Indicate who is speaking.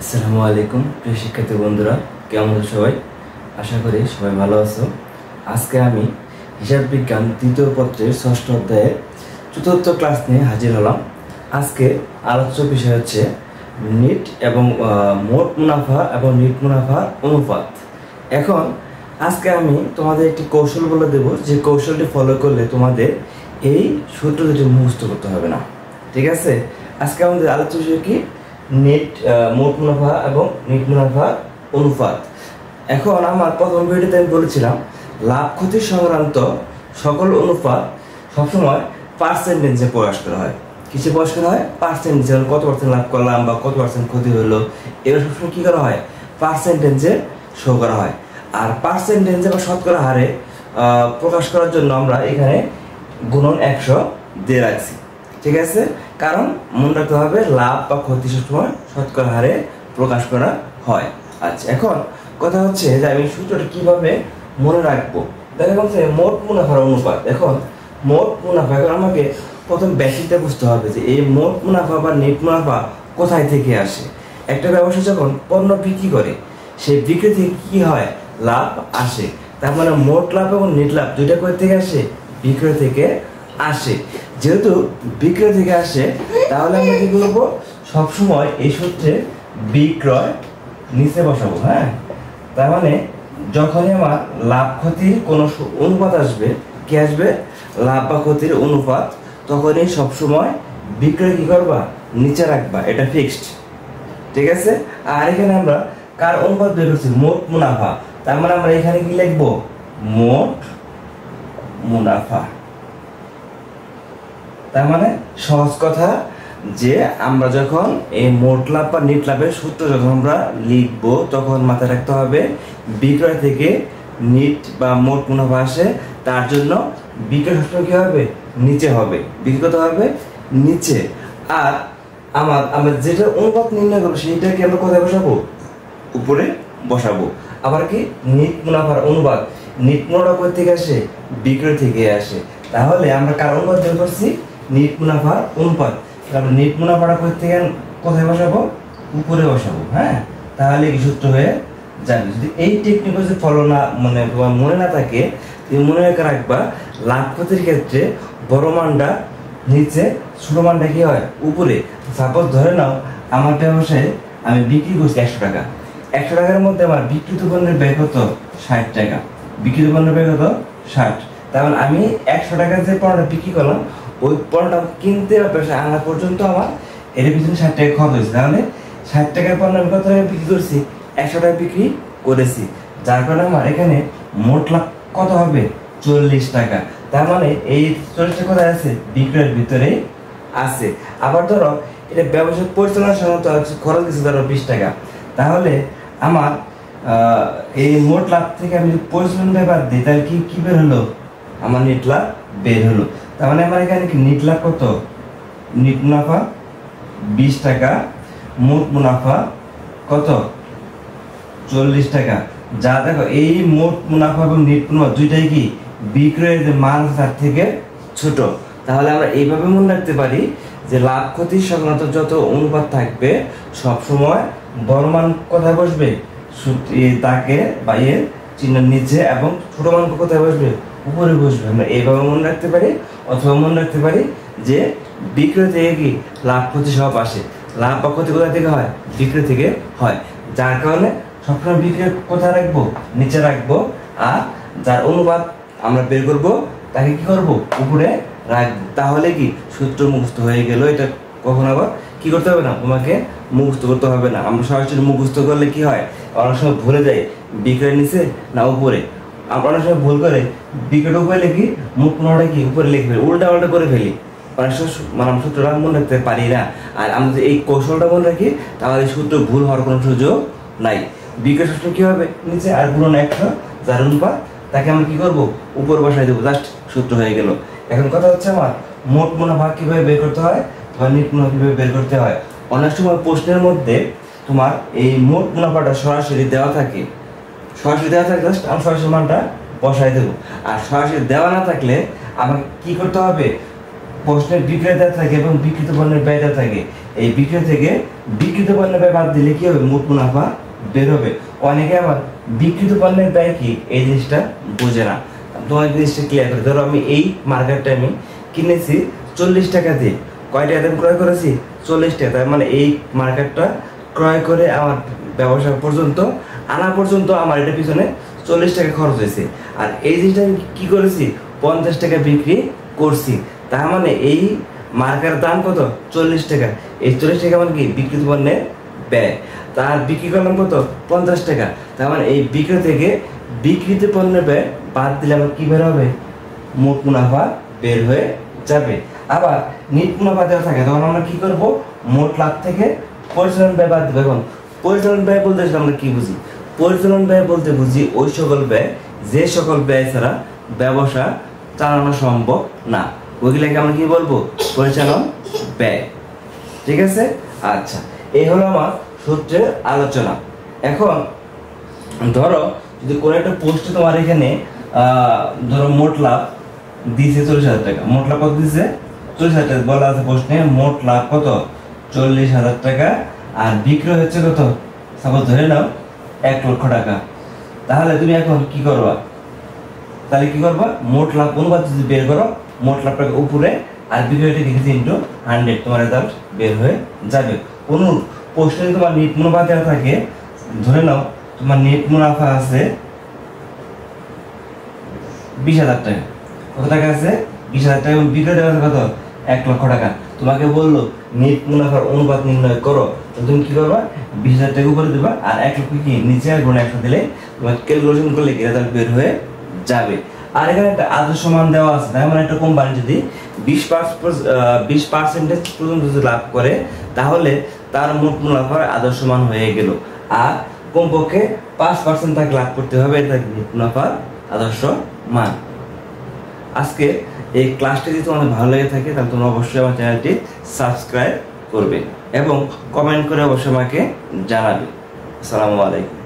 Speaker 1: আসসালামু আলাইকুম প্রিয় শিক্ষার্থী বন্ধুরা, কেমন আছো সবাই? আশা করি সবাই ভালো আছো। আজকে আমি হিসাব বিজ্ঞান তৃতীয় পত্রের ষষ্ঠ অধ্যায়ের চতুর্থ ক্লাস নিয়ে হাজির হলাম। আজকে আলোচ্য বিষয় হচ্ছে নিট এবং মোট মুনাফা এবং নিট মুনাফার অনুপাত। এখন আজকে আমি তোমাদের একটি কৌশল বলে দেব, যে কৌশলটি ফলো করলে তোমাদের এই সূত্র দুটি মুখস্থ করতে হবে না। ঠিক আছে? আজকে আমাদের আলোচ্য বিষয় কি? নেট মোট মুনাফা এবং নিট মুনাফার অনুপাত। এখন আমার প্রথম ভিডিওতে আমি বলেছিলাম লাভ ক্ষতি সংক্রান্ত সকল অনুপাত সবসময় পার্সেন্টেজে প্রকাশ করা হয়। কিসে প্রকাশ করা হয়? পার্সেন্টেজ। যেমন কত পার্সেন্ট লাভ করলাম বা কত পার্সেন্ট ক্ষতি হলো, এবার সবসময় কী করা হয়? পার্সেন্টেজে শো করা হয়। আর পার্সেন্টেজে বা শতকরা হারে প্রকাশ করার জন্য আমরা এখানে গুণন 100 দিয়ে রাখছি। ঠিক আছে? কারণ মনে রাখতে হবে লাভ বা ক্ষতি সবসময় শতকরা হারে প্রকাশ করা হয়। আচ্ছা, এখন কথা হচ্ছে যে আমি সূত্রটা কিভাবে মনে রাখবো। দেখা বলছে মোট মুনাফার অনুপাত। এখন মোট মুনাফা, এখন আমাকে প্রথম বেসিকটা বুঝতে হবে যে এই মোট মুনাফা বা নেট মুনাফা কোথায় থেকে আসে। একটা ব্যবসা যখন পণ্য বিক্রি করে, সেই বিক্রি থেকে কি হয়? লাভ আসে। তার মানে মোট লাভ এবং নেট লাভ দুইটা কোথা থেকে আসে? বিক্রয় থেকে আসে। যেহেতু বিক্রয় থেকে আসে, তাহলে আমরা কি করবো? সবসময় এই সূত্রে বিক্রয় নিচে বসাবো। হ্যাঁ, তার মানে যখনই আমার লাভ ক্ষতির কোনো অনুপাত আসবে, কি আসবে? লাভ বা ক্ষতির অনুপাত, তখনই সবসময় বিক্রয় কি করবা? নিচে রাখবা। এটা ফিক্সড। ঠিক আছে? আর এখানে আমরা কার অনুপাত বের করছি? মোট মুনাফা। তার মানে আমরা এখানে কি লিখবো? মোট মুনাফা। তার মানে সহজ কথা যে আমরা যখন এই মোট লাভ বা নেট লাভের সূত্র যখন আমরা লিখবো, তখন মাথায় রাখতে হবে বিক্রয় থেকে নিট বা মোট মুনাফা আসে। তার জন্য বিক্রয় সূত্র কি হবে? নিচে হবে। বিক্রি কত হবে? নিচে। আর আমরা যেটা অনুপাত নির্ণয় করবো, সেইটাকে আমরা কোথায় বসাবো? উপরে বসাবো। আবার কি নিট মুনাফার অনুপাত, নিট মুনাফা কোথা থেকে আসে? বিক্রয় থেকে আসে। তাহলে আমরা কার অনুপাত বের করছি? নিট মুনাফার অনুপাত। তাহলে নিট মুনাফাটা কোথায় বসাবো? উপরে বসাবো। হ্যাঁ, তাহলে কি সূত্র হয়ে যাবে। যদি এই টেকনিক যদি ফলো না মনে না থাকে, তুমি মনে রেখে রাখবা লাভ ক্ষতির ক্ষেত্রে বড় মানটা নিচে, ছোট মানটা কি হয়? উপরে। সাপোজ ধরে নাও আমার ব্যবসায় আমি বিক্রি করছি 100 টাকা। 100 টাকার মধ্যে আমার বিক্রিত পণ্যের ব্যয় কত? 60 টাকা। বিক্রিত পণ্যের ব্যয় কত? 60। তার মানে আমি 100 টাকার যে পণ্যটা বিক্রি করলাম, ওই পণ্যটা কিনতে বা ব্যবসায় আনা পর্যন্ত আমার এর পিছনে 60 টাকা খরচ হয়েছে। তাহলে 60 টাকার পণ্য আমি কত টাকা বিক্রি করছি? 100 টাকা বিক্রি করেছি। যার কারণে আমার এখানে মোট লাভ কত হবে? 40 টাকা। তার মানে এই 40 টাকা কোথায় আছে? বিক্রয়ের ভিতরে আছে। আবার ধরো এটা ব্যবসায় পরিচালনার সময় খরচ দিচ্ছে ধরো 20 টাকা। তাহলে আমার এই মোট লাভ থেকে আমি যদি পরিচালন ব্যাপার দিই, তাহলে কি বের হলো? আমার নেট লাভ বের হলো। তার মানে আমার এখানে কি নেট লাভ কত? নেট মুনাফা 20 টাকা, মোট মুনাফা কত? 40 টাকা। যা দেখো এই মোট মুনাফা এবং নেট মুনাফা দুইটাই কি বিক্রয়ের যে মান তার থেকে ছোট। তাহলে আমরা এইভাবে মনে রাখতে পারি যে লাভ ক্ষতির সংক্রান্ত যত অনুপাত থাকবে, সবসময় বড় মান কোথায় বসবে? তাকে বা এর চিহ্ন নিচে, এবং ছোট মান কোথায় বসবে? উপরে বসবে। আমরা এইভাবে মনে রাখতে পারি। অথবা মনে রাখতে পারি যে বিক্রয় থেকে কি লাভ ক্ষতি সব আসে। লাভ বা ক্ষতি কোথা থেকে হয়? বিক্রয় থেকে হয়। যার কারণে সবসময় বিক্রয় কোথায় রাখবো? নিচে রাখবো। আর যার অনুপাত আমরা বের করবো, তাকে কি করবো? উপরে রাখবো। তাহলে কি সূত্র মুখস্থ হয়ে গেল। এটা কখন আবার কি করতে হবে না, তোমাকে মুখস্থ করতে হবে না। আমরা সরাসরি মুখস্থ করলে কি হয়? অনেক সময় ভুলে যাই বিক্রয় নিচে না উপরে। আমরা অনেক সময় ভুল করে বিক্রয়টা উপরে লিখি, মুখ পুনরাটা কি উপরে লিখে ফেলি, উল্টা পাল্টা করে ফেলি। অনেক সময় আমরা সূত্রটা মনে রাখতে পারি না। আর আমরা যদি এই কৌশলটা মনে রাখি, তাহলে সূত্র ভুল হওয়ার কোনো সুযোগ নাই। বিক্রয় সূত্র কি হবে? নিচে, আর গুণন 100, যার অনুপাত তাকে আমরা কি করবো? উপর বসাই দেবো। জাস্ট সূত্র হয়ে গেল। এখন কথা হচ্ছে আমার মোট মুনাফা কিভাবে বের করতে হয় বা নিট মুনাফা কিভাবে বের করতে হয়। অনেক সময় প্রশ্নের মধ্যে তোমার এই মোট মুনাফাটা সরাসরি দেওয়া থাকে। সরাসরি দেওয়া থাকলে জাস্ট আমি সরাসরি মানটা বসাই দেবো। আর সরাসরি দেওয়া না থাকলে আমাকে কি করতে হবে? প্রশ্নের বিক্রয় দেওয়া থাকে এবং বিক্রিত পণ্যের ব্যয় দেওয়া থাকে। এই বিক্রয় থেকে বিক্রিত পণ্যের ব্যয় বাদ দিলে কি হবে, মোট মুনাফা বের হবে। অনেকে আবার বিক্রিত পণ্যের ব্যয় কি এই জিনিসটা বোঝে না। তোমার জিনিসটা ক্লিয়ার করে, ধরো আমি এই মার্কেটটা আমি কিনেছি 40 টাকা দিয়ে, কয়টা আইটেম ক্রয় করেছি, 40 টাকা। তার মানে এই মার্কেটটা ক্রয় করে আমার ব্যবসা পর্যন্ত আনা পর্যন্ত আমার এটা পিছনে 40 টাকা খরচ হয়েছে। আর এই জিনিসটা আমি কি করেছি, 50 টাকা বিক্রি করছি। তার মানে এই মার্কের দাম কত, 40 টাকা। এই 40 টাকা মানে কি বিক্রিত পণ্যের ব্যয়, তার বিক্রি করলাম কত, 50 টাকা। তার মানে এই বিক্রি থেকে বিক্রিত পণ্যের ব্যয় বাদ দিলে আমার কি বের হবে, মোট মুনাফা বের হয়ে যাবে। আবার নিট মুনাফা দেওয়া থাকে, তখন আমরা কি করব, মোট লাভ থেকে পরিচালন ব্যয় বাদ দেবো। এখন পরিচালন ব্যয় বলতে আমরা কি বুঝি, পরিচালন ব্যয় বলতে বুঝি ওই সকল ব্যয় যে সকল ব্যয় ছাড়া ব্যবসা চালানো সম্ভব না, ওইগুলোকে আমরা কি বলবো, পরিচালন ব্যয়। ঠিক আছে, আচ্ছা, এই হলো আমার সূত্রের আলোচনা। এখন ধরো যদি কোনো একটা পোস্টে তোমার এখানে ধরো মোট লাভ দিয়েছে 40,000 টাকা, মোট লাভ কত দিয়েছে, 40,000 টাকা বলা আছে প্রশ্নে, মোট লাভ কত, 40,000 টাকা, আর বিক্রয় হচ্ছে কত, সাপোজ ধরে নাও 1 লক্ষ টাকা। তাহলে তুমি এখন কি করবা, তাহলে কি করবা, মোট লাভ অনুপাত যদি বের করো, মোট লাভ টাকা উপরে আর বিক্রয়টা লিখেছি ইন্টু 100, তোমার রেজাল্ট বের হয়ে যাবে। কোন প্রশ্নে তোমার নিট মুনাফা দেওয়া থাকে, ধরে নাও তোমার নেট মুনাফা আছে 20,000 টাকা, কত টাকা আছে, 20,000 টাকা, এবং বিক্রয় দেওয়া আছে কত, 1 লক্ষ টাকা। তোমাকে বললো নেট মুনাফার অনুপাত নির্ণয় করো, তো তুমি কি করবা, 20,000 টাকা উপরে দেবা আর 1 লক্ষ কি নিচে আর গুণে 100 দিলে তোমার ক্যালকুলেশন করলে রেজাল্ট বের হয়ে যাবে। আর এখানে একটা আদর্শ মান দেওয়া আছে, তার মানে একটা কোম্পানি যদি 20% পর্যন্ত যদি লাভ করে তাহলে তার মোট মুনাফার আদর্শ মান হয়ে গেল। আর কমপক্ষে 5% তাকে লাভ করতে হবে, এটা মুনাফার আদর্শ মান। আজকে এই ক্লাসটি যদি তোমাদের ভালো লেগে থাকে তাহলে তোমরা অবশ্যই আমার চ্যানেলটি সাবস্ক্রাইব করবে এবং কমেন্ট করে অবশ্যই আমাকে জানাবে। আসসালামু আলাইকুম।